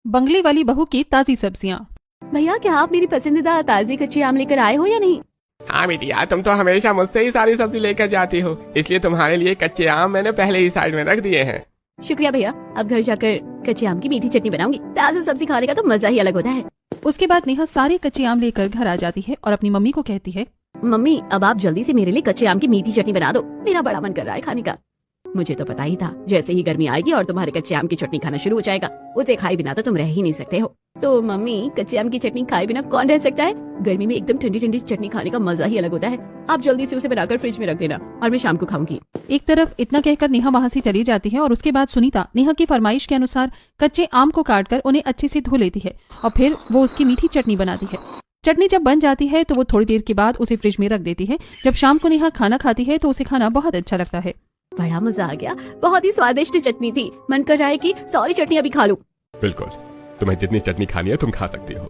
बंगले वाली बहू की ताजी सब्जियां। भैया क्या आप मेरी पसंदीदा ताजी कच्चे आम लेकर आए हो या नहीं? हाँ बिटिया, तुम तो हमेशा मुझसे ही सारी सब्जी लेकर जाती हो, इसलिए तुम्हारे लिए कच्चे आम मैंने पहले ही साइड में रख दिए हैं। शुक्रिया भैया, अब घर जाकर कच्चे आम की मीठी चटनी बनाऊंगी। ताजा सब्जी खाने का तो मजा ही अलग होता है। उसके बाद नेहा सारे कच्चे आम लेकर घर आ जाती है और अपनी मम्मी को कहती है, मम्मी अब आप जल्दी से मेरे लिए कच्चे आम की मीठी चटनी बना दो, मेरा बड़ा मन कर रहा है खाने का। मुझे तो पता ही था जैसे ही गर्मी आएगी और तुम्हारे कच्चे आम की चटनी खाना शुरू हो जाएगा, उसे खाए बिना तो तुम रह ही नहीं सकते हो। तो मम्मी कच्चे आम की चटनी खाए बिना कौन रह सकता है? गर्मी में एकदम ठंडी ठंडी चटनी खाने का मजा ही अलग होता है। आप जल्दी से उसे बनाकर फ्रिज में रख देना और मैं शाम को खाऊंगी। एक तरफ इतना कहकर नेहा वहाँ से चली जाती है और उसके बाद सुनीता नेहा की फरमाइश के अनुसार कच्चे आम को काटकर उन्हें अच्छे से धो लेती है और फिर वो उसकी मीठी चटनी बनाती है। चटनी जब बन जाती है तो वो थोड़ी देर के बाद उसे फ्रिज में रख देती है। जब शाम को नेहा खाना खाती है तो उसे खाना बहुत अच्छा लगता है। बड़ा मजा आ गया, बहुत ही स्वादिष्ट चटनी थी। मन कर रहा है कि सारी चटनी अभी खा लूं। बिल्कुल, तुम्हें जितनी चटनी खानी है तुम खा सकती हो।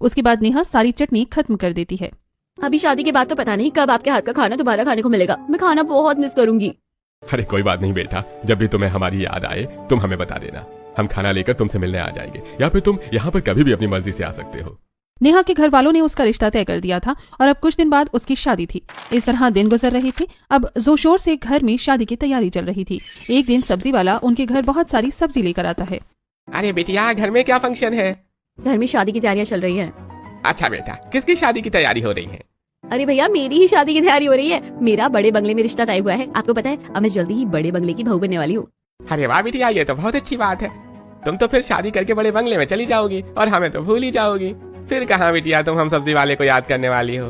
उसके बाद नेहा सारी चटनी खत्म कर देती है। अभी शादी के बाद तो पता नहीं कब आपके हाथ का खाना दोबारा खाने को मिलेगा। मैं खाना बहुत मिस करूंगी। अरे कोई बात नहीं बेटा, जब भी तुम्हें हमारी याद आए तुम हमें बता देना, हम खाना लेकर तुमसे मिलने आ जाएंगे, या फिर तुम यहाँ पर कभी भी अपनी मर्जी से आ सकते हो। नेहा के घर वालों ने उसका रिश्ता तय कर दिया था और अब कुछ दिन बाद उसकी शादी थी। इस तरह दिन गुजर रहे थे। अब जोर शोर से घर में शादी की तैयारी चल रही थी। एक दिन सब्जी वाला उनके घर बहुत सारी सब्जी लेकर आता है। अरे बेटिया, घर में क्या फंक्शन है? घर में शादी की तैयारियां चल रही है। अच्छा बेटा, किसकी शादी की तैयारी हो रही है? अरे भैया मेरी ही शादी की तैयारी हो रही है। मेरा बड़े बंगले में रिश्ता तय हुआ है। आपको पता है अब मैं जल्दी ही बड़े बंगले की बहू बनने वाली हूँ। अरे वाह बेटिया, ये तो बहुत अच्छी बात है। तुम तो फिर शादी करके बड़े बंगले में चली जाओगी और हमें तो भूल ही जाओगी। फिर कहाँ बेटिया तुम हम सब्जी वाले को याद करने वाली हो?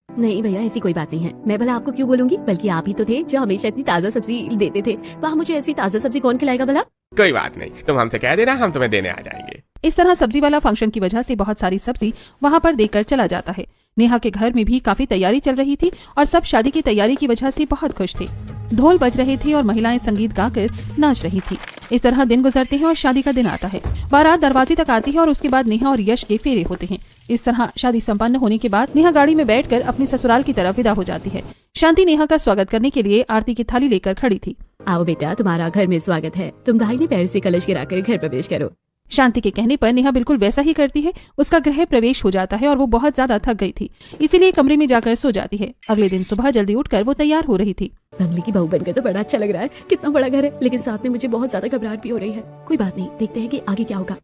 नहीं भैया ऐसी कोई बात नहीं है। मैं भला आपको क्यों बोलूंगी, बल्कि आप ही तो थे जो हमेशा इतनी ताजा सब्जी देते थे। वहाँ मुझे ऐसी ताजा सब्जी कौन खिलाएगा भला? कोई बात नहीं, तुम हमसे कह देना, हम तुम्हें देने आ जाएंगे। इस तरह सब्जी वाला फंक्शन की वजह से बहुत सारी सब्जी वहाँ पर देकर चला जाता है। नेहा के घर में भी काफी तैयारी चल रही थी और सब शादी की तैयारी की वजह से बहुत खुश थे। ढोल बज रहे थे और महिलाएं संगीत गाकर नाच रही थी। इस तरह दिन गुजरते हैं और शादी का दिन आता है। बारात दरवाजे तक आती है और उसके बाद नेहा और यश के फेरे होते हैं। इस तरह शादी संपन्न होने के बाद नेहा गाड़ी में बैठकर अपने ससुराल की तरफ विदा हो जाती है। शांति नेहा का स्वागत करने के लिए आरती की थाली लेकर खड़ी थी। आओ बेटा, तुम्हारा घर में स्वागत है। तुम दाहिने पैर से कलश गिराकर घर प्रवेश करो। शांति के कहने पर नेहा बिल्कुल वैसा ही करती है। उसका गृह प्रवेश हो जाता है और वो बहुत ज्यादा थक गई थी, इसीलिए कमरे में जाकर सो जाती है। अगले दिन सुबह जल्दी उठकर वो तैयार हो रही थी। बंगले की बहू बनकर तो बड़ा अच्छा लग रहा है। कितना बड़ा घर है, लेकिन साथ में मुझे बहुत ज्यादा घबराहट भी हो रही है। कोई बात नहीं, देखते हैं कि आगे क्या होगा।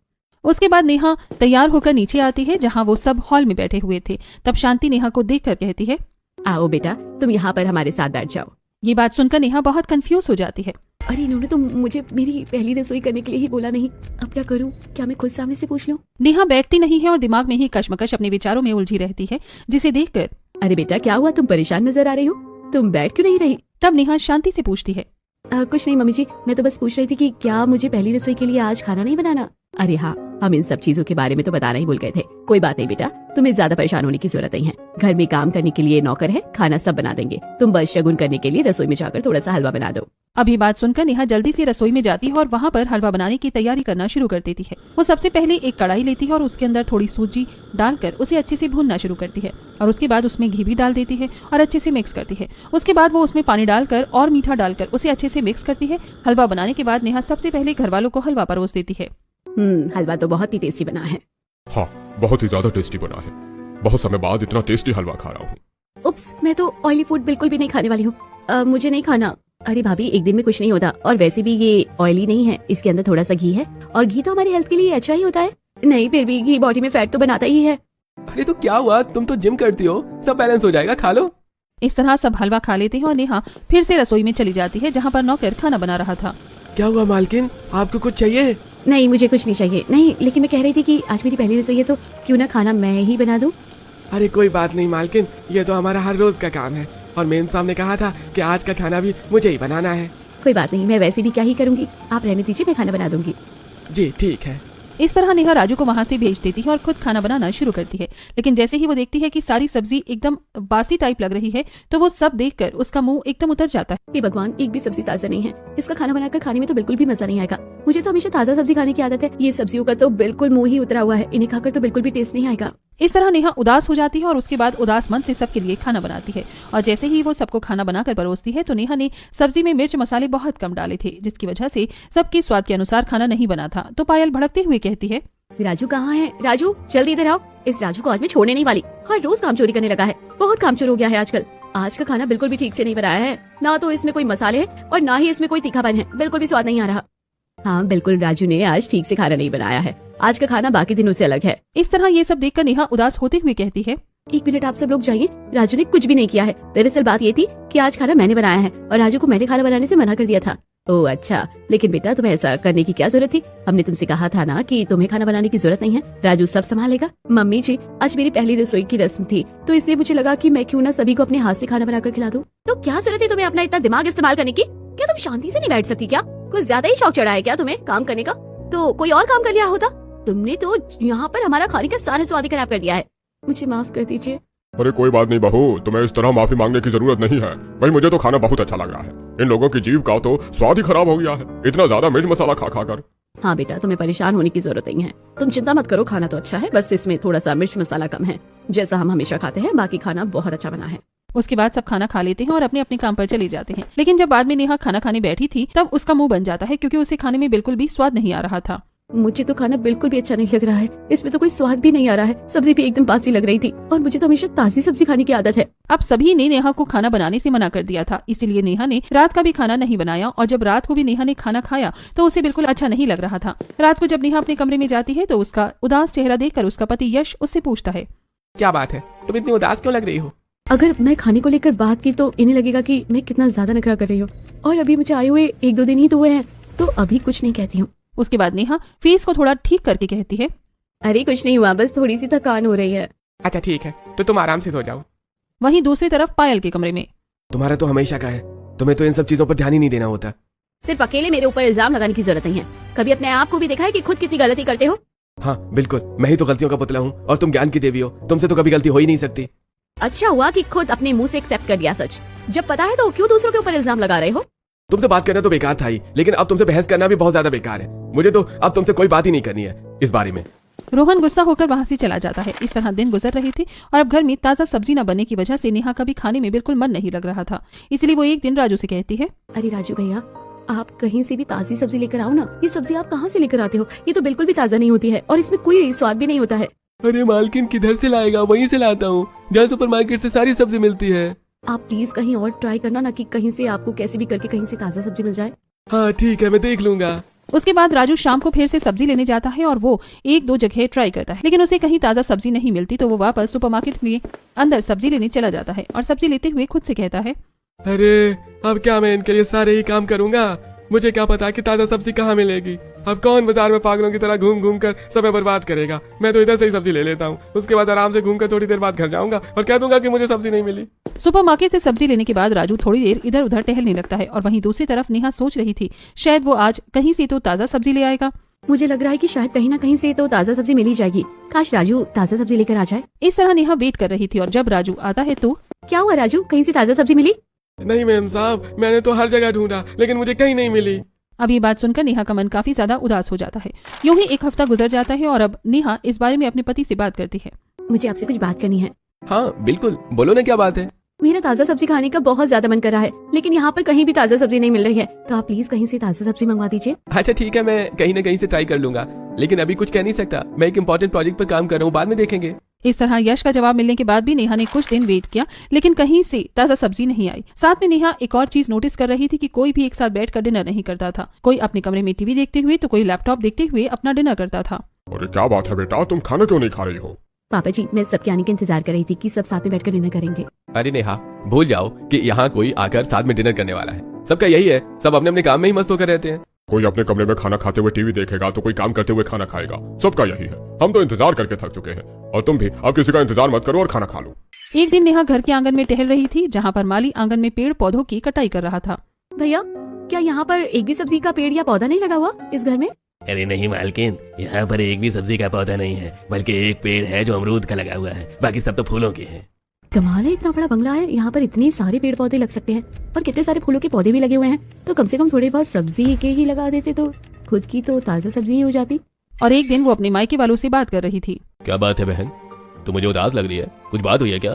उसके बाद नेहा तैयार होकर नीचे आती है जहाँ वो सब हॉल में बैठे हुए थे। तब शांति नेहा को देखकर कहती है, आओ बेटा तुम यहाँ पर हमारे साथ बैठ जाओ। ये बात सुनकर नेहा बहुत कंफ्यूज हो जाती है। अरे इन्होंने तो मुझे मेरी पहली रसोई करने के लिए ही बोला नहीं। अब क्या करूं? क्या मैं खुद सामने से पूछ लूं? नेहा बैठती नहीं है और दिमाग में ही कश्मकश अपने विचारों में उलझी रहती है, जिसे देखकर अरे बेटा क्या हुआ, तुम परेशान नजर आ रही हो? तुम बैठ क्यों नहीं रही? तब नेहा शांति से पूछती है, कुछ नहीं मम्मी जी, मैं तो बस पूछ रही थी कि क्या मुझे पहली रसोई के लिए आज खाना नहीं बनाना? अरे हाँ, हम इन सब चीजों के बारे में तो बताना ही भूल गए थे। कोई बात नहीं बेटा, तुम्हें ज्यादा परेशान होने की जरूरत नहीं है। घर में काम करने के लिए नौकर है, खाना सब बना देंगे। तुम बस शगुन करने के लिए रसोई में जाकर थोड़ा सा हलवा बना दो। अभी बात सुनकर नेहा जल्दी से रसोई में जाती है और वहाँ पर हलवा बनाने की तैयारी करना शुरू कर देती है। वो सबसे पहले एक कढ़ाई लेती है और उसके अंदर थोड़ी सूजी डालकर उसे अच्छे से भूनना शुरू करती है और उसके बाद उसमें घी भी डाल देती है और अच्छे से मिक्स करती है। उसके बाद वो उसमें पानी डालकर और मीठा डालकर उसे अच्छे से मिक्स करती है। हलवा बनाने के बाद नेहा सबसे पहले घर वालों को हलवा परोस देती है। हलवा तो बहुत ही टेस्टी बना है। हाँ, बहुत ही ज्यादा टेस्टी बना है। बहुत समय बाद इतना टेस्टी हलवा खा रहा हूँ। उप्स, मैं तो ऑयली फूड बिल्कुल भी नहीं खाने वाली हूँ। मुझे नहीं खाना। अरे भाभी एक दिन में कुछ नहीं होता, और वैसे भी ये ऑयली नहीं है, इसके अंदर थोड़ा सा घी है और घी तो हमारी हेल्थ के लिए अच्छा ही होता है। नहीं फिर भी घी बॉडी में फैट तो बनाता ही है। अरे तो क्या हुआ, तुम तो जिम करती हो, सब बैलेंस हो जाएगा, खा लो। इस तरह सब हलवा खा लेते हैं और नेहा फिर से रसोई में चली जाती है जहाँ पर नौकर खाना बना रहा था। क्या हुआ मालकिन, आपको कुछ चाहिए? नहीं मुझे कुछ नहीं चाहिए। नहीं लेकिन मैं कह रही थी कि आज मेरी पहली रसोई है तो क्यों ना खाना मैं ही बना दूं। अरे कोई बात नहीं मालकिन, ये तो हमारा हर रोज का काम है और मेम साहब ने कहा था कि आज का खाना भी मुझे ही बनाना है। कोई बात नहीं, मैं वैसे भी क्या ही करूंगी, आप रहने दीजिए, मैं खाना बना दूंगी। जी ठीक है। इस तरह नेहा राजू को वहाँ से भेज देती है और खुद खाना बनाना शुरू करती है। लेकिन जैसे ही वो देखती है कि सारी सब्जी एकदम बासी टाइप लग रही है तो वो सब देखकर उसका मुंह एकदम उतर जाता है। हे भगवान, एक भी सब्जी ताजा नहीं है। इसका खाना बनाकर खाने में तो बिल्कुल भी मजा नहीं आएगा। मुझे तो हमेशा ताजा सब्जी खाने की आदत है। ये सब्जियों का तो बिल्कुल मुंह ही उतरा हुआ है, इन्हें खाकर तो बिल्कुल भी टेस्ट नहीं आएगा। इस तरह नेहा उदास हो जाती है और उसके बाद उदास मन से सबके लिए खाना बनाती है। और जैसे ही वो सबको खाना बनाकर परोसती है तो नेहा ने सब्जी में मिर्च मसाले बहुत कम डाले थे, जिसकी वजह से सबके स्वाद के अनुसार खाना नहीं बना था। तो पायल भड़कते हुए कहती है, राजू कहाँ है? राजू जल्दी इधर आओ। इस राजू को आज मैं छोड़ने नहीं वाली। हर रोज काम चोरी करने लगा है, बहुत काम चोर हो गया है आजकल। आज का खाना बिल्कुल भी ठीक से नहीं बनाया है, ना तो इसमें कोई मसाले हैं और ना ही इसमें कोई तीखापन है, बिल्कुल भी स्वाद नहीं आ रहा। हाँ बिल्कुल, राजू ने आज ठीक से खाना नहीं बनाया है। आज का खाना बाकी दिनों से अलग है। इस तरह ये सब देखकर नेहा उदास होते हुए कहती है, 1 मिनट आप सब लोग जाइए, राजू ने कुछ भी नहीं किया है। दरअसल बात ये थी कि आज खाना मैंने बनाया है और राजू को मैंने खाना बनाने से मना कर दिया था। ओह अच्छा, लेकिन बेटा तुम्हें ऐसा करने की क्या जरूरत थी? हमने तुमसे कहा था ना कि तुम्हें खाना बनाने की जरूरत नहीं है, राजू सब संभालेगा। मम्मी जी, आज मेरी पहली रसोई की रस्म थी, तो इसलिए मुझे लगा कि मैं क्यों ना सभी को अपने हाथ से खाना बनाकर खिला दूं। तो क्या जरूरत है तुम्हें अपना इतना दिमाग इस्तेमाल करने की? क्या तुम शांति से नहीं बैठ सकती क्या? कुछ ज्यादा ही शौक चढ़ा है क्या तुम्हें काम करने का? तो कोई और काम कर लिया होता। तुमने तो यहाँ पर हमारा खाने का सारा स्वाद ही खराब कर दिया है। मुझे माफ कर दीजिए। अरे कोई बात नहीं बहू, तुम्हें इस तरह माफी मांगने की जरूरत नहीं है। भाई मुझे तो खाना बहुत अच्छा लग रहा है। इन लोगों की जीभ का तो स्वाद ही खराब हो गया है, इतना ज्यादा मिर्च मसाला खा खा कर। हाँ बेटा, तुम्हें परेशान होने की जरूरत नहीं है। तुम चिंता मत करो, खाना तो अच्छा है, बस इसमें थोड़ा सा मिर्च मसाला कम है। जैसा हम हमेशा खाते हैं, बाकी खाना बहुत अच्छा बना है। उसके बाद सब खाना खा लेते हैं और अपने अपने काम पर चले जाते हैं। लेकिन जब बाद में नेहा खाना खाने बैठी थी तब उसका मुंह बन जाता है, क्योंकि उसे खाने में बिल्कुल भी स्वाद नहीं आ रहा था। मुझे तो खाना बिल्कुल भी अच्छा नहीं लग रहा है, इसमें तो कोई स्वाद भी नहीं आ रहा है। सब्जी भी एकदम बासी लग रही थी और मुझे तो हमेशा ताजी सब्जी खाने की आदत है। अब सभी ने नेहा को खाना बनाने से मना कर दिया था, इसीलिए नेहा ने रात का भी खाना नहीं बनाया। और जब रात को भी नेहा ने खाना खाया तो उसे बिल्कुल अच्छा नहीं लग रहा था। रात को जब नेहा अपने कमरे में जाती है तो उसका उदास चेहरा देखकर उसका पति यश उससे पूछता है, क्या बात है, तुम इतनी उदास क्यों लग रही हो? अगर मैं खाने को लेकर बात की तो इन्हें लगेगा कि मैं कितना ज्यादा नखरा कर रही हूँ, और अभी मुझे आए हुए 1-2 दिन ही तो हुए हैं, तो अभी कुछ नहीं कहती हूँ। उसके बाद नेहा फेस को थोड़ा ठीक करके कहती है, अरे कुछ नहीं हुआ, बस थोड़ी सी थकान हो रही है। अच्छा ठीक है, तो तुम आराम से सो जाओ। वहीं दूसरी तरफ पायल के कमरे में तुम्हारा तो हमेशा का है, तुम्हें तो इन सब चीजों पर ध्यान ही नहीं देना होता। सिर्फ अकेले मेरे ऊपर इल्जाम लगाने की जरूरत नहीं है। कभी अपने आप को भी देखा है कि खुद कितनी गलती करते हो? हाँ बिल्कुल, मैं ही तो गलतियों का पुतला हूँ और तुम ज्ञान की देवी हो, तुमसे तो कभी गलती हो ही नहीं सकती। अच्छा हुआ कि खुद अपने मुंह से एक्सेप्ट कर दिया सच। जब पता है तो क्यों दूसरों के ऊपर इल्जाम लगा रहे हो? तुमसे बात करना तो बेकार था ही, लेकिन अब तुमसे बहस करना भी बहुत ज्यादा बेकार है। मुझे तो अब तुमसे कोई बात ही नहीं करनी है इस बारे में। रोहन गुस्सा होकर वहां से चला जाता है। इस तरह दिन गुजर रहे थे और अब घर में ताजा सब्जी न बनने की वजह से नेहा का भी खाने में बिल्कुल मन नहीं लग रहा था। इसलिए वो एक दिन राजू से कहती है, अरे राजू भैया, आप कहीं से भी ताजी सब्जी लेकर आओ ना। ये सब्जी आप कहाँ से लेकर आते हो? ये तो बिल्कुल भी ताजा नहीं होती है और इसमें कोई स्वाद भी नहीं होता है। अरे मालकिन किधर से लाएगा, वहीं से लाता हूँ जहाँ सुपरमार्केट से सारी सब्जी मिलती है। आप प्लीज कहीं और ट्राई करना ना, कि कहीं से आपको कैसे भी करके कहीं से ताजा सब्जी मिल जाए। हाँ ठीक है, मैं देख लूंगा। उसके बाद राजू शाम को फिर से सब्जी लेने जाता है और वो 1-2 जगह ट्राई करता है, लेकिन उसे कहीं ताजा सब्जी नहीं मिलती। तो वो वापस सुपरमार्केट में अंदर सब्जी लेने चला जाता है और सब्जी लेते हुए खुद से कहता है, अरे अब क्या मैं इनके लिए सारे ही काम करूंगा? मुझे क्या पता कि ताजा सब्जी कहाँ मिलेगी। अब कौन बाजार में पागलों की तरह घूम घूम कर समय बर्बाद करेगा। मैं तो इधर से ही सब्जी ले लेता हूँ, उसके बाद आराम से घूम कर थोड़ी देर बाद घर जाऊंगा और कह दूंगा कि मुझे सब्जी नहीं मिली। सुपरमार्केट से सब्जी लेने के बाद राजू थोड़ी देर इधर उधर टहलने लगता है और वहीं दूसरी तरफ नेहा सोच रही थी शायद वो आज कहीं से तो ताजा सब्जी ले आएगा। मुझे लग रहा है कि शायद कहीं ना कहीं से तो ताजा सब्जी मिल ही जाएगी। काश राजू ताजा सब्जी लेकर आ जाए। इस तरह नेहा वेट कर रही थी और जब राजू आता है तो क्या हुआ राजू, कहीं से ताजा सब्जी मिली? नहीं मैम साहब, मैंने तो हर जगह ढूंढा लेकिन मुझे कहीं नहीं मिली। अब ये बात सुनकर नेहा का मन काफी ज्यादा उदास हो जाता है। यूं ही 1 हफ्ता गुजर जाता है और अब नेहा इस बारे में अपने पति से बात करती है। मुझे आपसे कुछ बात करनी है। हाँ बिल्कुल, बोलो ना क्या बात है। मेरा ताजा सब्जी खाने का बहुत ज्यादा मन कर रहा है, लेकिन यहाँ पर कहीं भी ताजा सब्जी नहीं मिल रही है, तो आप प्लीज कहीं से ताजा सब्जी मंगवा दीजिए। अच्छा ठीक है, मैं कहीं ना कहीं से ट्राई कर लूंगा, लेकिन अभी कुछ कह नहीं सकता। मैं एक इम्पोर्टेंट प्रोजेक्ट पर काम कर रहा हूँ, बाद में देखेंगे। इस तरह यश का जवाब मिलने के बाद भी नेहा ने कुछ दिन वेट किया, लेकिन कहीं से ताजा सब्जी नहीं आई। साथ में नेहा एक और चीज नोटिस कर रही थी कि कोई भी एक साथ बैठकर डिनर नहीं करता था। कोई अपने कमरे में टीवी देखते हुए तो कोई लैपटॉप देखते हुए अपना डिनर करता था। अरे क्या बात है बेटा, तुम खाना क्यों नहीं खा रही हो? पापा जी, मैं सबके आने का इंतजार कर रही थी कि सब साथ में बैठकर डिनर करेंगे। अरे नेहा, भूल जाओ कि यहाँ कोई आकर साथ में डिनर करने वाला है। सबका यही है, सब अपने अपने काम में ही मस्त होकर रहते हैं। कोई अपने कमरे में खाना खाते हुए टीवी देखेगा तो कोई काम करते हुए खाना खाएगा। सबका यही है। हम तो इंतजार करके थक चुके हैं और तुम भी अब किसी का इंतजार मत करो और खाना खा लो। एक दिन नेहा घर के आंगन में टहल रही थी, जहाँ पर माली आंगन में पेड़ पौधों की कटाई कर रहा था। भैया, क्या यहाँ पर एक भी सब्जी का पेड़ या पौधा नहीं लगा हुआ इस घर में? अरे नहीं मालकिन, यहाँ पर एक भी सब्जी का पौधा नहीं है, बल्कि एक पेड़ है जो अमरूद का लगा हुआ है, बाकी सब तो फूलों के हैं। कमाल है, इतना बड़ा बंगला है, यहाँ पर इतने सारे पेड़ पौधे लग सकते हैं और कितने सारे फूलों के पौधे भी लगे हुए हैं। तो कम से कम थोड़े बहुत सब्जी के ही लगा देते तो खुद की तो ताजा सब्जी ही हो जाती। और एक दिन वो अपने मायके वालों से बात कर रही थी। क्या बात है बहन, तो मुझे उदास लग रही है, कुछ बात हुई है क्या?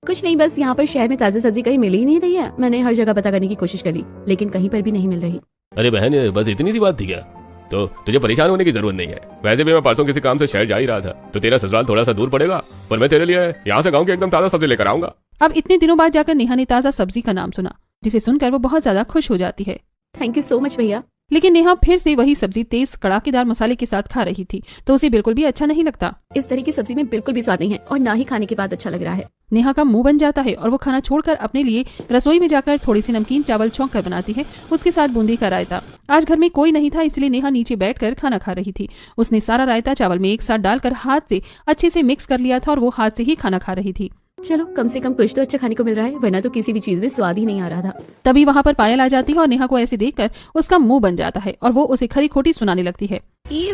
कुछ नहीं, बस यहाँ पर शहर में ताजा सब्जी कहीं मिल ही नहीं रही है। मैंने हर जगह पता करने की कोशिश करी, लेकिन कहीं पर भी नहीं मिल रही। अरे बहन, बस इतनी सी बात थी क्या? तो तुझे परेशान होने की जरूरत नहीं है। वैसे भी मैं परसों किसी काम से शहर जा ही रहा था, तो तेरा ससुराल थोड़ा सा दूर पड़ेगा, पर मैं तेरे लिए यहाँ से गाँव की एकदम ताजा सब्जी लेकर आऊंगा। अब इतने दिनों बाद जाकर नेहा ने ताजा सब्जी का नाम सुना, जिसे सुनकर वो बहुत ज्यादा खुश हो जाती है। थैंक यू सो मच भैया। लेकिन नेहा फिर से वही सब्जी तेज कड़ाकेदार मसाले के साथ खा रही थी, तो उसे बिल्कुल भी अच्छा नहीं लगता। इस तरह की सब्जी में बिल्कुल भी स्वाद नहीं है और ना ही खाने के बाद अच्छा लग रहा है। नेहा का मुंह बन जाता है और वो खाना छोड़कर अपने लिए रसोई में जाकर थोड़ी सी नमकीन चावल छौंक कर बनाती है, उसके साथ बूंदी का रायता। आज घर में कोई नहीं था, इसलिए नेहा नीचे बैठकर खाना खा रही थी। उसने सारा रायता चावल में एक साथ डालकर हाथ से अच्छे से मिक्स कर लिया था और वो हाथ से ही खाना खा रही थी। चलो कम से कम कुछ तो अच्छा खाने को मिल रहा है, वरना तो किसी भी चीज में स्वाद ही नहीं आ रहा था। तभी वहाँ पर पायल आ जाती है और नेहा को ऐसे देखकर उसका मुंह बन जाता है और वो उसे खरी खोटी सुनाने लगती है।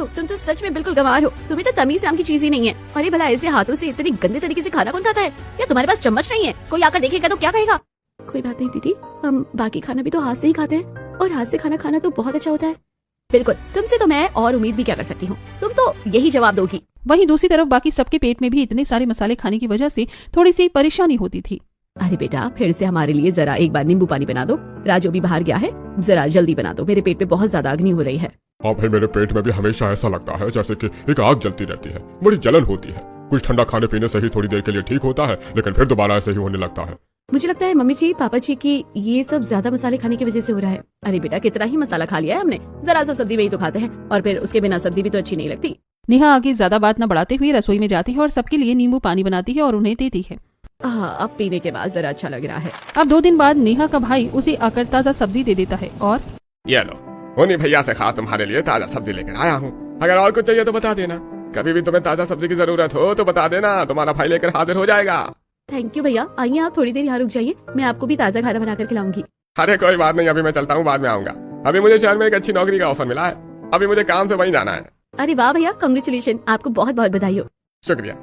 तुम तो सच में बिल्कुल गंवार हो, तुम्हें तो तमीज नाम की चीज ही नहीं है। अरे भला ऐसे हाथों से इतनी गंदे तरीके से खाना कौन खाता है? क्या तुम्हारे पास चम्मच नहीं है? कोई आकर देखेगा तो क्या कहेगा? कोई बात नहीं दीदी, हम बाकी खाना भी तो हाथ से ही खाते हैं और हाथ से खाना खाना तो बहुत अच्छा होता है। बिल्कुल, तुमसे तो मैं और उम्मीद भी क्या कर सकती हूँ, तुम तो यही जवाब दोगी। वहीं दूसरी तरफ बाकी सबके पेट में भी इतने सारे मसाले खाने की वजह से थोड़ी सी परेशानी होती थी। अरे बेटा, फिर से हमारे लिए जरा एक बार नींबू पानी बना दो। राजू भी बाहर गया है, जरा जल्दी बना दो, मेरे पेट में बहुत ज्यादा अग्नि हो रही है। हाँ भाई, मेरे पेट में भी हमेशा ऐसा लगता है जैसे कि एक आग जलती रहती है, बड़ी जलन होती है। कुछ ठंडा खाने पीने से ही थोड़ी देर के लिए ठीक होता है, लेकिन फिर दोबारा ऐसे ही होने लगता है। मुझे लगता है मम्मी जी, पापा जी की ये सब ज्यादा मसाले खाने की वजह से हो रहा है। अरे बेटा, कितना ही मसाला खा लिया है हमने, जरा सा सब्जी में ही तो खाते हैं, और फिर उसके बिना सब्जी भी तो अच्छी नहीं लगती। नेहा आगे ज्यादा बात न बढ़ाते हुए रसोई में जाती है और सबके लिए नींबू पानी बनाती है और उन्हें देती है। अब पीने के बाद जरा अच्छा लग रहा है। अब 2 दिन बाद नेहा का भाई उसे आकर ताजा सब्जी दे देता है और ये लो, उन्हीं भैया से खास तुम्हारे लिए ताजा सब्जी लेकर आया हूँ। अगर और कुछ चाहिए तो बता देना, कभी भी तुम्हें ताजा सब्जी की जरूरत हो तो बता देना, तुम्हारा भाई लेकर हाजिर हो जाएगा। थैंक यू भैया। आइए आप थोड़ी देर यहाँ रुक जाइए, मैं आपको भी ताजा खाना बनाकर खिलाऊंगी। अरे कोई बात नहीं, अभी मैं चलता हूँ, बाद में आऊंगा। अभी मुझे शहर में एक अच्छी नौकरी का ऑफर मिला है, अभी मुझे काम से वहीं जाना है। अरे वाह भैया, कांग्रेचुलेशन, आपको बहुत बहुत बधाई हो। शुक्रिया।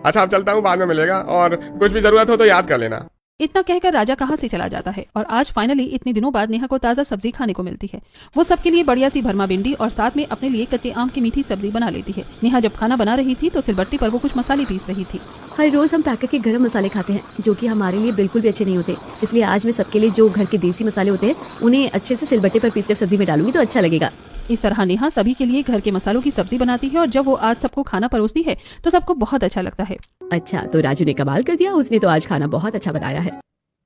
अच्छा, अब चलता हूँ, बाद में मिलेगा, और कुछ भी जरूरत हो तो याद कर लेना। इतना कहकर राजा कहाँ से चला जाता है और आज फाइनली इतने दिनों बाद नेहा को ताजा सब्जी खाने को मिलती है। वो सबके लिए बढ़िया सी भरमा भिंडी और साथ में अपने लिए कच्चे आम की मीठी सब्जी बना लेती है। नेहा जब खाना बना रही थी तो सिलबट्टी पर वो कुछ मसाले पीस रही थी। हर रोज हम पैकेट के गरम मसाले खाते हैं, जो कि हमारे लिए बिल्कुल भी अच्छे नहीं होते, इसलिए आज मैं सबके लिए जो घर के देसी मसाले होते हैं उन्हें अच्छे से सिलबट्टे पर पीसकर सब्जी में डालूंगी तो अच्छा लगेगा। इस तरह नेहा सभी के लिए घर के मसालों की सब्जी बनाती है और जब वो आज सबको खाना परोसती है तो सबको बहुत अच्छा लगता है। अच्छा, तो राजू ने कमाल कर दिया, उसने तो आज खाना बहुत अच्छा बनाया है।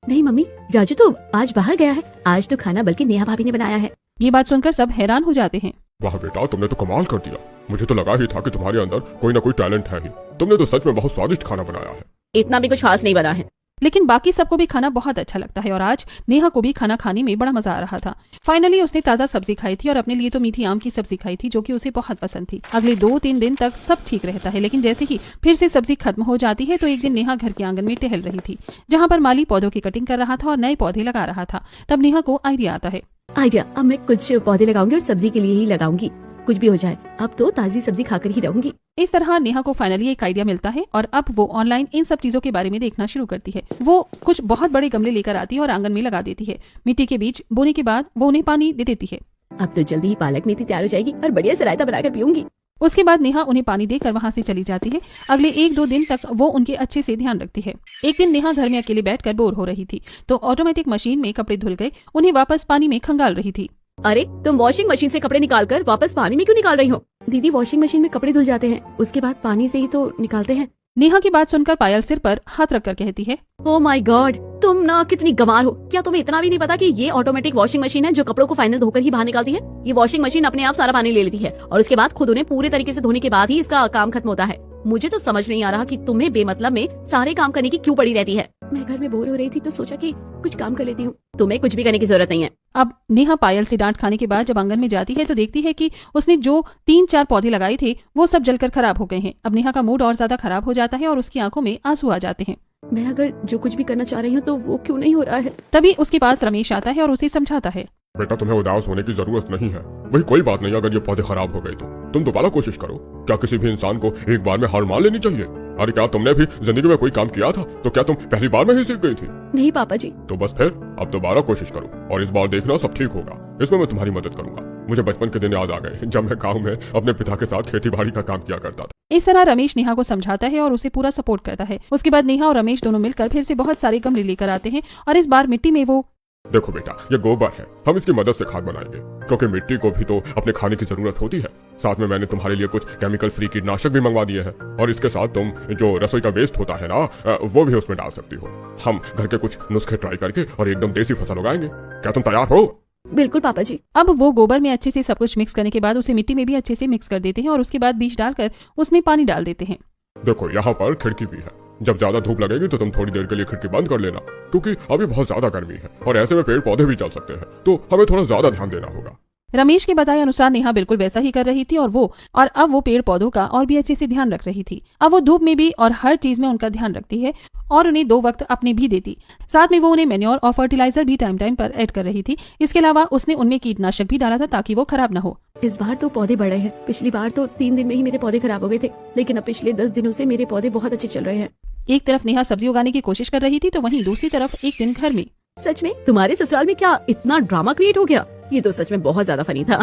नहीं मम्मी, राजू तो आज बाहर गया है, आज तो खाना बल्कि नेहा भाभी ने बनाया है। ये बात सुनकर सब हैरान हो जाते हैं। वाह बेटा, तुमने तो कमाल कर दिया। मुझे तो लगा ही था कि तुम्हारे अंदर कोई ना कोई टैलेंट है ही। तुमने तो सच में बहुत स्वादिष्ट खाना बनाया है। इतना भी कुछ खास नहीं बना है, लेकिन बाकी सबको भी खाना बहुत अच्छा लगता है और आज नेहा को भी खाना खाने में बड़ा मजा आ रहा था। फाइनली उसने ताजा सब्जी खाई थी और अपने लिए तो मीठी आम की सब्जी खाई थी, जो कि उसे बहुत पसंद थी। अगले 2-3 दिन तक सब ठीक रहता है, लेकिन जैसे ही फिर से सब्जी खत्म हो जाती है तो एक दिन नेहा घर के आंगन में टहल रही थी, जहाँ पर माली पौधों की कटिंग कर रहा था और नए पौधे लगा रहा था। तब नेहा को आइडिया आता है। आइडिया, अब मैं कुछ पौधे लगाऊंगी और सब्जी के लिए ही लगाऊंगी, कुछ भी हो जाए, अब तो ताजी सब्जी खाकर ही रहूंगी। इस तरह नेहा को फाइनली एक आइडिया मिलता है और अब वो ऑनलाइन इन सब चीजों के बारे में देखना शुरू करती है। वो कुछ बहुत बड़े गमले लेकर आती है और आंगन में लगा देती है। मिट्टी के बीज बोने के बाद वो उन्हें पानी दे देती है। अब तो जल्दी ही पालक मेथी तैयार हो जाएगी और बढ़िया से रायता बनाकर पीऊंगी। उसके बाद नेहा उन्हें पानी देकर वहाँ से चली जाती है। अगले 1-2 दिन तक वो उनके अच्छे से ध्यान रखती है। एक दिन नेहा घर में अकेले बैठकर बोर हो रही थी तो ऑटोमेटिक मशीन में कपड़े धुल गए, उन्हें वापस पानी में खंगाल रही थी। अरे, तुम वॉशिंग मशीन से कपड़े निकालकर वापस पानी में क्यों निकाल रही हो? दीदी, वॉशिंग मशीन में कपड़े धुल जाते हैं, उसके बाद पानी से ही तो निकालते हैं। नेहा की बात सुनकर पायल सिर पर हाथ रखकर कहती है, ओ माय गॉड, तुम ना कितनी गंवार हो। क्या तुम्हें इतना भी नहीं पता कि ये ऑटोमेटिक वॉशिंग मशीन है जो कपड़ों को फाइनल धोकर ही बाहर निकालती है? ये वॉशिंग मशीन अपने आप सारा पानी ले लेती है और उसके बाद खुद उन्हें पूरे तरीके से धोने के बाद ही इसका काम खत्म होता है। मुझे तो समझ नहीं आ रहा कि तुम्हें बेमतलब में सारे काम करने की क्यों पड़ी रहती है। मैं घर में बोर हो रही थी तो सोचा कि कुछ काम कर लेती हूँ। तुम्हें कुछ भी करने की जरूरत नहीं है। अब नेहा पायल से डांट खाने के बाद जब आंगन में जाती है तो देखती है कि उसने जो 3-4 पौधे लगाए थे वो सब जलकर खराब हो गए हैं। अब नेहा का मूड और ज्यादा खराब हो जाता है और उसकी आंखों में आंसू आ जाते हैं। मैं अगर जो कुछ भी करना चाह रही हूँ तो वो क्यों नहीं हो रहा है? तभी उसके पास रमेश आता है और उसे समझाता है। बेटा, तुम्हें उदास होने की जरूरत नहीं है। वही कोई बात नहीं, अगर ये पौधे खराब हो गए तो तुम दोबारा कोशिश करो। क्या किसी भी इंसान को एक बार में हार मान लेनी चाहिए? अरे क्या तुमने भी जिंदगी में कोई काम किया था तो क्या तुम पहली बार में ही सीख गई थी? नहीं पापा जी। तो बस फिर अब दोबारा कोशिश करो और इस बार देखना सब ठीक होगा। इसमें मैं तुम्हारी मदद करूंगा। मुझे बचपन के दिन याद आ गए जब मैं गाँव में अपने पिता के साथ खेती बाड़ी का काम किया करता था। इस तरह रमेश नेहा को समझाता है और उसे पूरा सपोर्ट करता है। उसके बाद नेहा और रमेश दोनों मिलकर फिर से बहुत सारे गमले लेकर आते हैं और इस बार मिट्टी में वो देखो बेटा, ये गोबर है, हम इसकी मदद से खाद बनाएंगे, क्योंकि मिट्टी को भी तो अपने खाने की जरूरत होती है। साथ में मैंने तुम्हारे लिए कुछ केमिकल फ्री कीटनाशक भी मंगवा दिए हैं, और इसके साथ तुम जो रसोई का वेस्ट होता है ना, वो भी उसमें डाल सकती हो। हम घर के कुछ नुस्खे ट्राई करके और एकदम देसी फसल उगाएंगे। क्या तुम तैयार हो? बिल्कुल पापा जी। अब वो गोबर में अच्छे से सब कुछ मिक्स करने के बाद उसे मिट्टी में भी अच्छे से मिक्स कर देते हैं और उसके बाद बीज डालकर उसमें पानी डाल देते हैं। देखो, यहाँ पर खिड़की भी है, जब ज्यादा धूप लगेगी तो तुम थोड़ी देर के लिए खिड़की बंद कर लेना, क्योंकि अभी बहुत ज्यादा गर्मी है और ऐसे में पेड़ पौधे भी चल सकते हैं, तो हमें थोड़ा ज्यादा ध्यान देना होगा। रमेश के बताए अनुसार नेहा बिल्कुल वैसा ही कर रही थी और अब वो पेड़ पौधों का और भी अच्छे से ध्यान रख रही थी। अब वो धूप में भी और हर चीज में उनका ध्यान रखती है और उन्हें 2 वक्त अपने भी देती। साथ में वो उन्हें मैन्योर और फर्टिलाइजर भी टाइम टाइम पर ऐड कर रही थी। इसके अलावा उसने उनमें कीटनाशक भी डाला था ताकि वो खराब न हो। इस बार तो पौधे बड़े हैं। पिछली बार तो 3 दिन में ही मेरे पौधे खराब हो गए थे, लेकिन अब पिछले 10 दिनों से मेरे पौधे बहुत अच्छे चल रहे हैं। एक तरफ नेहा सब्जी उगाने की कोशिश कर रही थी तो वहीं दूसरी तरफ एक दिन घर में सच में तुम्हारे ससुराल में क्या इतना ड्रामा क्रिएट हो गया? ये तो सच में बहुत ज्यादा फनी था।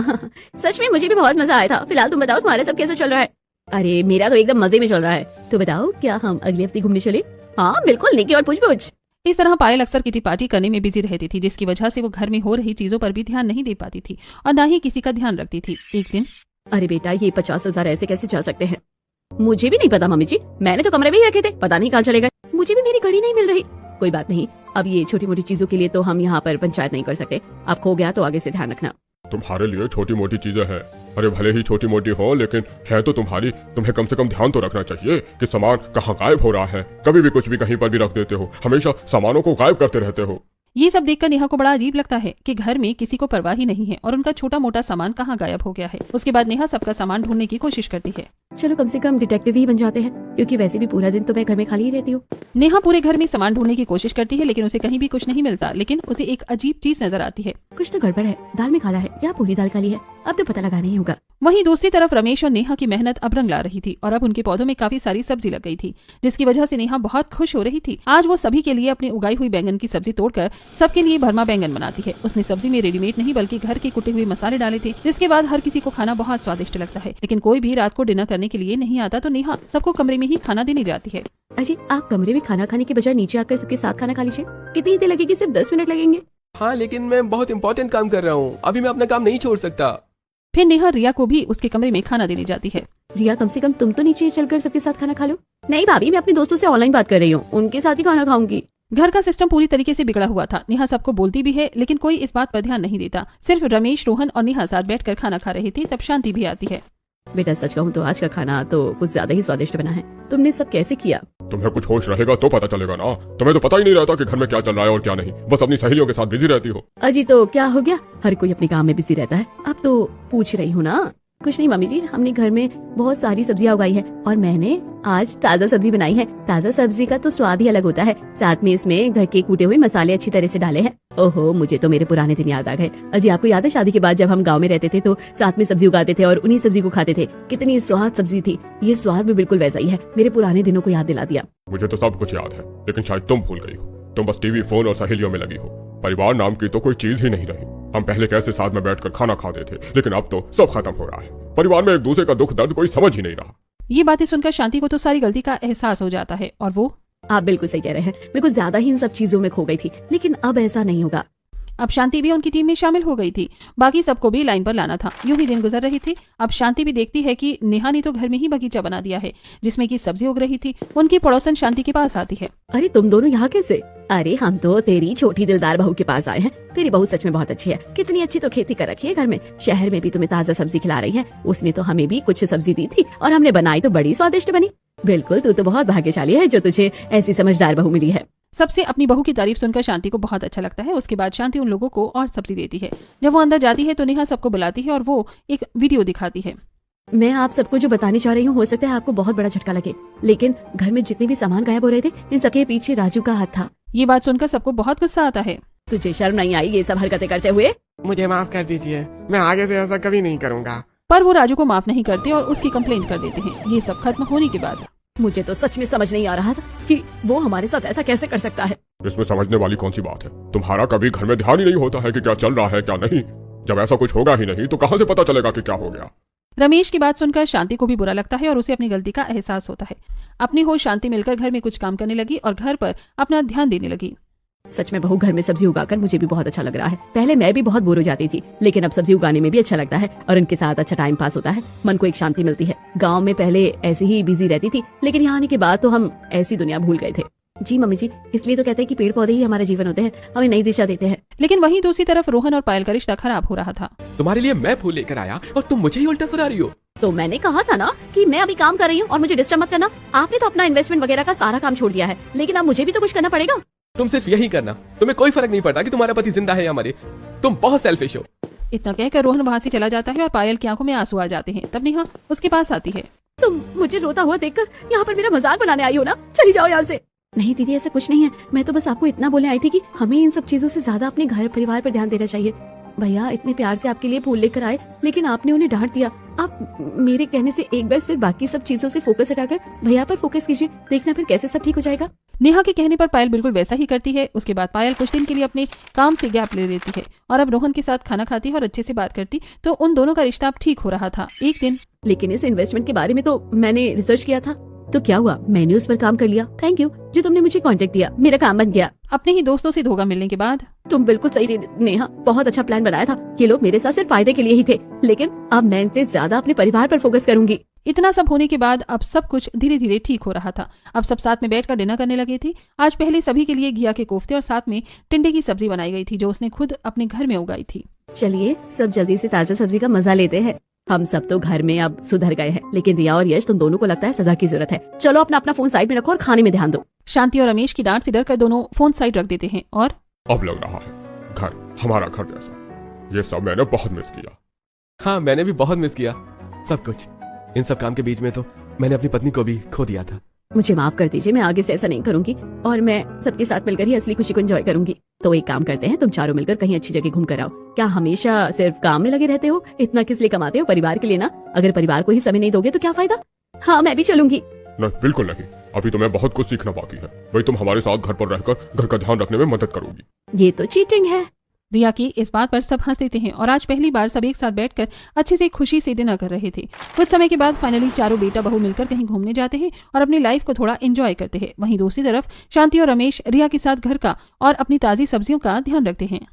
सच में मुझे भी बहुत मजा आया था। फिलहाल तुम बताओ, तुम्हारे सब कैसे चल रहा है? अरे मेरा तो एकदम मजे में चल रहा है। तो बताओ, क्या हम अगले हफ्ते घूमने चले? हाँ बिल्कुल, निकी और पूछ। इस तरह पायल अक्सर किटी पार्टी करने में बिजी रहती थी, जिसकी वजह से वो घर में हो रही चीजों पर भी ध्यान नहीं दे पाती थी और न ही किसी का ध्यान रखती थी। एक दिन अरे बेटा, ये 50,000 ऐसे कैसे जा सकते हैं? मुझे भी नहीं पता मम्मी जी, मैंने तो कमरे में ही रखे थे, पता नहीं कहाँ चले गए। मुझे भी मेरी घड़ी नहीं मिल रही। कोई बात नहीं, अब ये छोटी मोटी चीजों के लिए तो हम यहाँ पर पंचायत नहीं कर सकते। अब खो गया तो आगे से ध्यान रखना। तुम्हारे लिए छोटी मोटी चीजें हैं, अरे भले ही छोटी मोटी हो, लेकिन है तो तुम्हारी। तुम्हें कम से कम ध्यान तो रखना चाहिए कि सामान कहाँ गायब हो रहा है। कभी भी कुछ भी कहीं पर भी रख देते हो, हमेशा सामानों को गायब करते रहते हो। ये सब देखकर नेहा को बड़ा अजीब लगता है कि घर में किसी को परवाह ही नहीं है और उनका छोटा मोटा सामान कहाँ गायब हो गया है। उसके बाद नेहा सबका सामान ढूंढने की कोशिश करती है। चलो कम से कम डिटेक्टिव ही बन जाते हैं, क्योंकि वैसे भी पूरा दिन तो मैं घर में खाली ही रहती हूँ। नेहा पूरे घर में सामान ढूंढने की कोशिश करती है, लेकिन उसे कहीं भी कुछ नहीं मिलता। लेकिन उसे एक अजीब चीज नजर आती है। कुछ तो गड़बड़ है, दाल में काला है या पूरी दाल काली है, अब तो पता लगाना ही होगा। वहीं दूसरी तरफ रमेश और नेहा की मेहनत अब रंग ला रही थी और अब उनके पौधों में काफी सारी सब्जी लग गई थी, जिसकी वजह से नेहा बहुत खुश हो रही थी। आज वो सभी के लिए अपनी उगाई हुई बैंगन की सब्जी तोड़कर सबके लिए भरमा बैंगन बनाती है। उसने सब्जी में रेडीमेड नहीं बल्कि घर के कुटे हुए मसाले डाले थे, जिसके बाद हर किसी को खाना बहुत स्वादिष्ट लगता है। लेकिन कोई भी रात को डिनर करने के लिए नहीं आता तो नेहा सबको कमरे में ही खाना देने जाती है। अजय, आप कमरे में खाना खाने के बजाय नीचे आकर सबके साथ खाना खा लीजिए। कितनी देर लगेगी? सिर्फ 10 मिनट लगेंगे। हाँ, लेकिन मैं बहुत इंपॉर्टेंट काम कर रहा हूँ, अभी मैं अपना काम नहीं छोड़ सकता। फिर नेहा रिया को भी उसके कमरे में खाना देने जाती है। रिया, कम से कम तुम तो नीचे चलकर सबके साथ खाना खा लो। नहीं भाभी, मैं अपने दोस्तों से ऑनलाइन बात कर रही हूँ, उनके साथ ही खाना खाऊंगी। घर का सिस्टम पूरी तरीके से बिगड़ा हुआ था। नेहा सबको बोलती भी है, लेकिन कोई इस बात पर ध्यान नहीं देता। सिर्फ रमेश, रोहन और नेहा साथ बैठकर खाना खा रही थी। तब शांति भी आती है। बेटा सच कहूँ तो आज का खाना तो कुछ ज्यादा ही स्वादिष्ट बना है। तुमने सब कैसे किया? तुम्हें कुछ होश रहेगा तो पता चलेगा ना। तुम्हें तो पता ही नहीं रहता कि घर में क्या चल रहा है और क्या नहीं, बस अपनी सहेलियों के साथ बिजी रहती हो। अजी तो क्या हो गया, हर कोई अपने काम में बिजी रहता है। अब तो पूछ रही हूँ ना। कुछ नहीं मम्मी जी, हमने घर में बहुत सारी सब्जियां उगाई है और मैंने आज ताज़ा सब्जी बनाई है। ताज़ा सब्जी का तो स्वाद ही अलग होता है, साथ में इसमें घर के कूटे हुए मसाले अच्छी तरह से डाले हैं। ओहो, मुझे तो मेरे पुराने दिन याद आ गए। अजी आपको याद है शादी के बाद जब हम गांव में रहते थे तो साथ में सब्जी उगाते थे और उन्हीं सब्जी को खाते थे। कितनी स्वाद सब्जी थी। ये स्वाद भी बिल्कुल वैसा ही है। मेरे पुराने दिनों को याद दिला दिया। मुझे तो सब कुछ याद है, लेकिन शायद तुम भूल गई हो। तुम बस टीवी, फोन और सहेलियों में लगी हो। परिवार नाम की तो कोई चीज ही नहीं रही। हम पहले कैसे साथ में बैठकर खाना खाते थे, लेकिन अब तो सब खत्म हो रहा है। परिवार में एक दूसरे का दुख दर्द कोई समझ ही नहीं रहा। ये बातें सुनकर शांति को तो सारी गलती का एहसास हो जाता है और वो आप बिल्कुल सही कह रहे हैं। मैं कुछ ज्यादा ही इन सब चीजों में खो गई थी, लेकिन अब ऐसा नहीं होगा। अब शांति भी उनकी टीम में शामिल हो गई थी। बाकी सबको भी लाइन पर लाना था। यूं ही दिन गुजर रही थी। अब शांति भी देखती है कि नेहा ने तो घर में ही बगीचा बना दिया है जिसमें की सब्जी उग रही थी। उनकी पड़ोसन शांति के पास आती है। अरे तुम दोनों यहाँ कैसे? अरे हम तो तेरी छोटी दिलदार बहू के पास आए हैं। तेरी बहू सच में बहुत अच्छी है। कितनी अच्छी तो खेती कर रखी है घर में। शहर में भी तुम्हें ताजा सब्जी खिला रही है। उसने तो हमें भी कुछ सब्जी दी थी और हमने बनाई तो बड़ी स्वादिष्ट बनी। बिल्कुल, तू तो बहुत भाग्यशाली है जो तुझे ऐसी समझदार बहू मिली है। सबसे अपनी बहू की तारीफ सुनकर शांति को बहुत अच्छा लगता है। उसके बाद शांति उन लोगों को और सब्जी देती है। जब वो अंदर जाती है तो नेहा सबको बुलाती है और वो एक वीडियो दिखाती है। मैं आप सबको जो बताने चाह रही हूँ, हो सकता है आपको बहुत बड़ा झटका लगे, लेकिन घर में जितने भी सामान गायब हो रहे थे, इन सबके पीछे राजू का हाथ था। ये बात सुनकर सबको बहुत गुस्सा आता है। तुझे शर्म नहीं आई ये सब हरकतें करते हुए? मुझे माफ कर दीजिए, मैं आगे से ऐसा कभी नहीं करूँगा। पर वो राजू को माफ नहीं करते और उसकी कंप्लेंट कर देते हैं। ये सब खत्म होने के बाद मुझे तो सच में समझ नहीं आ रहा था कि वो हमारे साथ ऐसा कैसे कर सकता है। इसमें समझने वाली कौन सी बात है? तुम्हारा कभी घर में ध्यान ही नहीं होता है कि क्या चल रहा है क्या नहीं। जब ऐसा कुछ होगा ही नहीं तो कहाँ से पता चलेगा कि क्या हो गया। रमेश की बात सुनकर शांति को भी बुरा लगता है और उसे अपनी गलती का एहसास होता है। अपनी होश शांति मिलकर घर में कुछ काम करने लगी और घर पर अपना ध्यान देने लगी। सच में बहू घर में सब्जी उगाकर मुझे भी बहुत अच्छा लग रहा है। पहले मैं भी बहुत बोर हो जाती थी, लेकिन अब सब्जी उगाने में भी अच्छा लगता है और उनके साथ अच्छा टाइम पास होता है। मन को एक शांति मिलती है। गांव में पहले ऐसी ही बिजी रहती थी, लेकिन यहाँ आने के बाद तो हम ऐसी दुनिया भूल गए थे। जी मम्मी जी, इसलिए तो कहते हैं कि पेड़ पौधे ही हमारा जीवन होते हैं, हमें नई दिशा देते हैं। लेकिन वहीं दूसरी तरफ रोहन और पायल का रिश्ता खराब हो रहा था। तुम्हारे लिए मैं फूल लेकर आया और तुम मुझे ही उल्टा सुना रही हो। तो मैंने कहा था ना कि मैं अभी काम कर रही हूँ और मुझे डिस्टर्ब मत करना। आपने तो अपना इन्वेस्टमेंट वगैरह का सारा काम छोड़ दिया है, लेकिन अब मुझे भी तो कुछ करना पड़ेगा। तुम सिर्फ यही करना, तुम्हें कोई फर्क नहीं पड़ता कि तुम्हारा पति जिंदा है या मरे। तुम बहुत सेल्फिश हो। इतना कहकर रोहन वहाँ से चला जाता है और पायल की आंखों में आंसू आ जाते हैं। तब नेहा उसके पास आती है। तुम मुझे रोता हुआ देखकर यहाँ पर मेरा मजाक बनाने आई हो ना? चली जाओ यहाँ से। नहीं दीदी, ऐसा कुछ नहीं है। मैं तो बस आपको इतना बोलने आई थी कि हमें इन सब चीजों से ज्यादा अपने घर परिवार पर ध्यान देना चाहिए। भैया इतने प्यार से आपके लिए फूल लेकर आए, लेकिन आपने उन्हें डांट दिया। आप मेरे कहने से एक बार सिर्फ बाकी सब चीजों से फोकस हटाकर भैया पर फोकस कीजिए, देखना फिर कैसे सब ठीक हो जाएगा। नेहा के कहने पर पायल बिल्कुल वैसा ही करती है। उसके बाद पायल कुछ दिन के लिए अपने काम से गैप ले लेती है और अब रोहन के साथ खाना खाती है और अच्छे से बात करती, तो उन दोनों का रिश्ता अब ठीक हो रहा था। एक दिन लेकिन इस इन्वेस्टमेंट के बारे में तो मैंने रिसर्च किया था, तो क्या हुआ? मैंने उस पर काम कर लिया। थैंक यू जो तुमने मुझे कांटेक्ट दिया, मेरा काम बन गया। अपने ही दोस्तों से धोखा मिलने के बाद तुम बिल्कुल सही थी नेहा, बहुत अच्छा प्लान बनाया था। ये लोग मेरे साथ सिर्फ फायदे के लिए ही थे, लेकिन अब मैं इनसे ज्यादा अपने परिवार पर फोकस करूंगी। इतना सब होने के बाद अब सब कुछ धीरे धीरे ठीक हो रहा था। अब सब साथ में बैठकर डिनर करने लगे थे। आज पहले सभी के लिए घिया के कोफ्ते और साथ में टिंडे की सब्जी बनाई गई थी, जो उसने खुद अपने घर में उगाई थी। चलिए सब जल्दी से ताजा सब्जी का मजा लेते हैं। हम सब तो घर में अब सुधर गए हैं, लेकिन रिया और यश तुम दोनों को लगता है सजा की जरूरत है। चलो अपना अपना फोन साइड में रखो और खाने में ध्यान दो। शांति और रमेश की डांट से डरकर दोनों फोन साइड रख देते हैं और अब लग रहा है घर हमारा घर जैसा। ये सब मैंने बहुत मिस किया। हाँ, मैंने भी बहुत मिस किया सब कुछ। इन सब काम के बीच में तो मैंने अपनी पत्नी को भी खो दिया था। मुझे माफ कर दीजिए, मैं आगे से ऐसा नहीं करूंगी और मैं सबके साथ मिलकर ही असली खुशी को एंजॉय करूंगी। तो एक काम करते हैं, तुम चारों मिलकर कहीं अच्छी जगह घूम कर आओ। क्या हमेशा सिर्फ काम में लगे रहते हो? इतना किस लिए कमाते हो? परिवार के लिए ना। अगर परिवार को ही समय नहीं दोगे तो क्या फायदा? हाँ मैं भी चलूंगी। नहीं बिल्कुल नहीं, अभी तुम्हें बहुत कुछ सीखना बाकी है। भाई तुम हमारे साथ घर पर रहकर घर का ध्यान रखने में मदद करोगी। ये तो चीटिंग है। रिया की इस बात पर सब हंस देते हैं और आज पहली बार सब एक साथ बैठकर अच्छे से खुशी से डिनर कर रहे थे। कुछ समय के बाद फाइनली चारों बेटा बहू मिलकर कहीं घूमने जाते हैं और अपनी लाइफ को थोड़ा एंजॉय करते हैं। वहीं दूसरी तरफ शांति और रमेश रिया के साथ घर का और अपनी ताजी सब्जियों का ध्यान रखते हैं।